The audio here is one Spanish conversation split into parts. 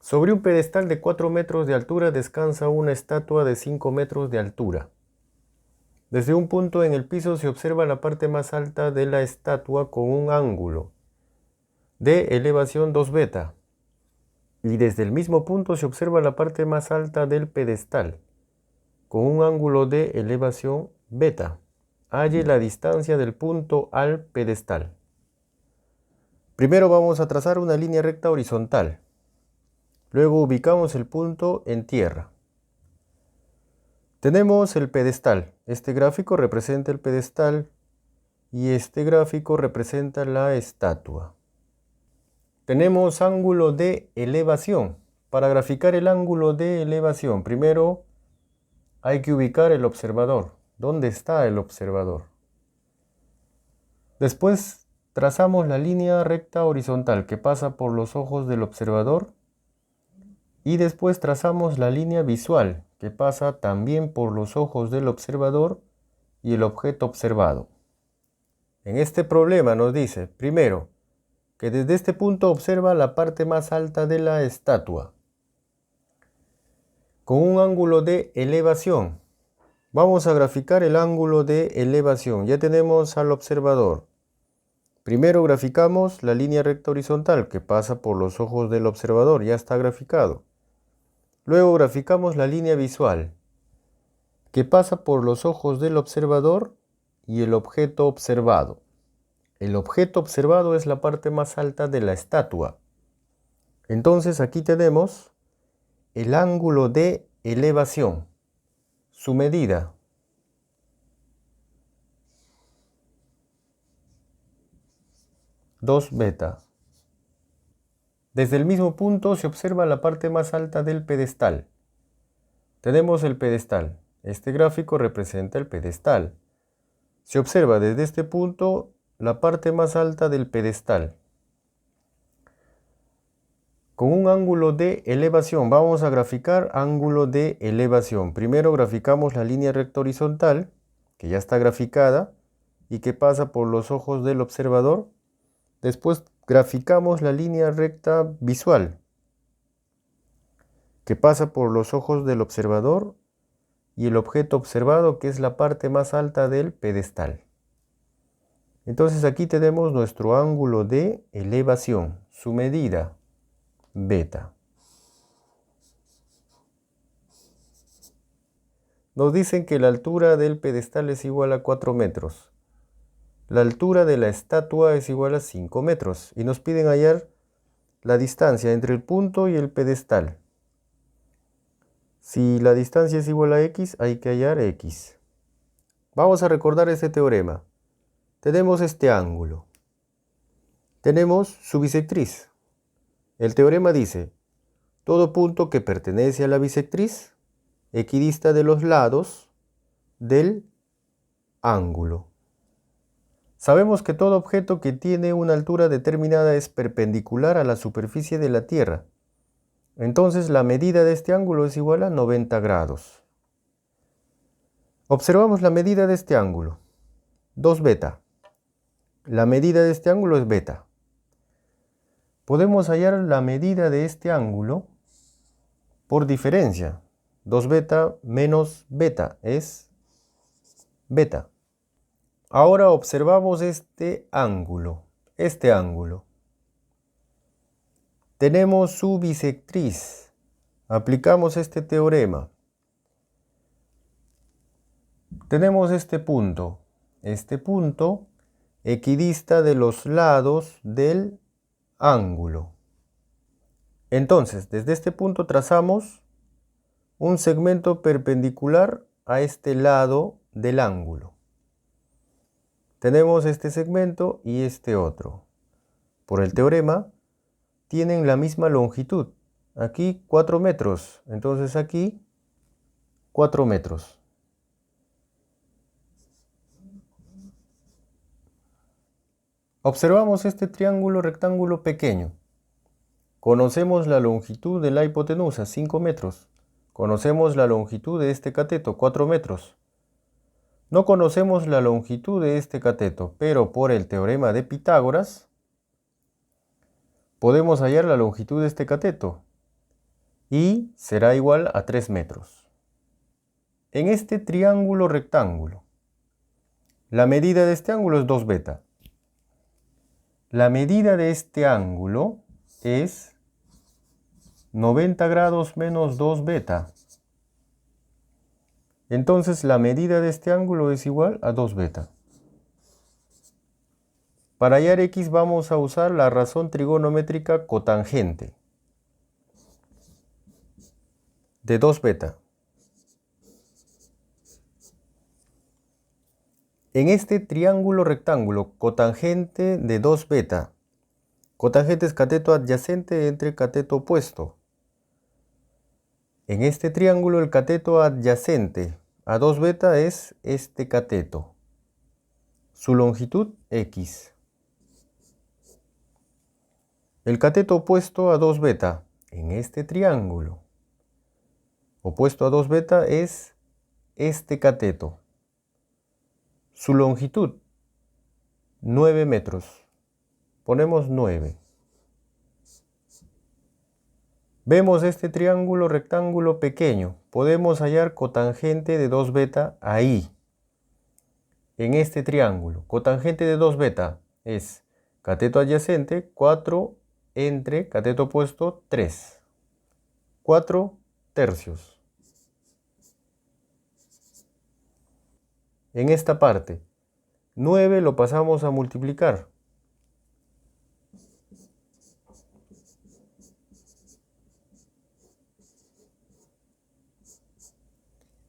Sobre un pedestal de 4 metros de altura descansa una estatua de 5 metros de altura. Desde un punto en el piso se observa la parte más alta de la estatua con un ángulo de elevación 2 beta. Y desde el mismo punto se observa la parte más alta del pedestal con un ángulo de elevación beta. Halle la distancia del punto al pedestal. Primero vamos a trazar una línea recta horizontal. Luego ubicamos el punto en tierra. Tenemos el pedestal. Este gráfico representa el pedestal y este gráfico representa la estatua. Tenemos ángulo de elevación. Para graficar el ángulo de elevación, primero hay que ubicar el observador. ¿Dónde está el observador? Después trazamos la línea recta horizontal que pasa por los ojos del observador y después trazamos la línea visual que pasa también por los ojos del observador y el objeto observado. En este problema nos dice, primero, que desde este punto observa la parte más alta de la estatua con un ángulo de elevación. Vamos a graficar el ángulo de elevación. Ya tenemos al observador. Primero graficamos la línea recta horizontal que pasa por los ojos del observador. Ya está graficado. Luego graficamos la línea visual que pasa por los ojos del observador y el objeto observado. El objeto observado es la parte más alta de la estatua. Entonces aquí tenemos el ángulo de elevación, su medida. Dos beta. Desde el mismo punto se observa la parte más alta del pedestal. Tenemos el pedestal. Este gráfico representa el pedestal. Se observa desde este punto la parte más alta del pedestal. Con un ángulo de elevación, vamos a graficar ángulo de elevación. Primero graficamos la línea recta horizontal, que ya está graficada y que pasa por los ojos del observador. Después graficamos la línea recta visual, que pasa por los ojos del observador y el objeto observado, que es la parte más alta del pedestal. Entonces aquí tenemos nuestro ángulo de elevación, su medida, beta. Nos dicen que la altura del pedestal es igual a 4 metros. La altura de la estatua es igual a 5 metros. Y nos piden hallar la distancia entre el punto y el pedestal. Si la distancia es igual a x, hay que hallar x. Vamos a recordar este teorema. Tenemos este ángulo. Tenemos su bisectriz. El teorema dice, todo punto que pertenece a la bisectriz equidista de los lados del ángulo. Sabemos que todo objeto que tiene una altura determinada es perpendicular a la superficie de la Tierra. Entonces la medida de este ángulo es igual a 90 grados. Observamos la medida de este ángulo. 2 beta. La medida de este ángulo es beta. Podemos hallar la medida de este ángulo por diferencia. 2 beta menos beta es beta. Ahora observamos este ángulo. Tenemos su bisectriz. Aplicamos este teorema. Tenemos este punto. Este punto equidista de los lados del ángulo. Entonces, desde este punto trazamos un segmento perpendicular a este lado del ángulo. Tenemos este segmento y este otro. Por el teorema, tienen la misma longitud. Aquí 4 metros, entonces aquí 4 metros. Observamos este triángulo rectángulo pequeño. Conocemos la longitud de la hipotenusa, 5 metros. Conocemos la longitud de este cateto, 4 metros. No conocemos la longitud de este cateto, pero por el teorema de Pitágoras podemos hallar la longitud de este cateto. y será igual a 3 metros. En este triángulo rectángulo, la medida de este ángulo es 2 beta. La medida de este ángulo es 90 grados menos 2 beta. Entonces la medida de este ángulo es igual a 2 beta. Para hallar x vamos a usar la razón trigonométrica cotangente de 2 beta. En este triángulo rectángulo, cotangente de 2 beta. Cotangente es cateto adyacente entre cateto opuesto. En este triángulo el cateto adyacente a 2 beta es este cateto. Su longitud x. El cateto opuesto a 2 beta en este triángulo opuesto a 2 beta es este cateto. Su longitud 9 metros. Ponemos 9. Vemos este triángulo rectángulo pequeño. Podemos hallar cotangente de 2 beta ahí. En este triángulo. Cotangente de 2 beta es cateto adyacente 4 entre cateto opuesto 3. 4 tercios. En esta parte, 9 lo pasamos a multiplicar.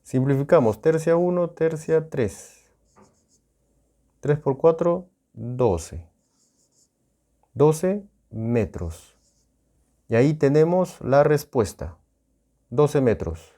Simplificamos, tercia 1, tercia 3. 3 por 4, 12. 12 metros. Y ahí tenemos la respuesta, 12 metros.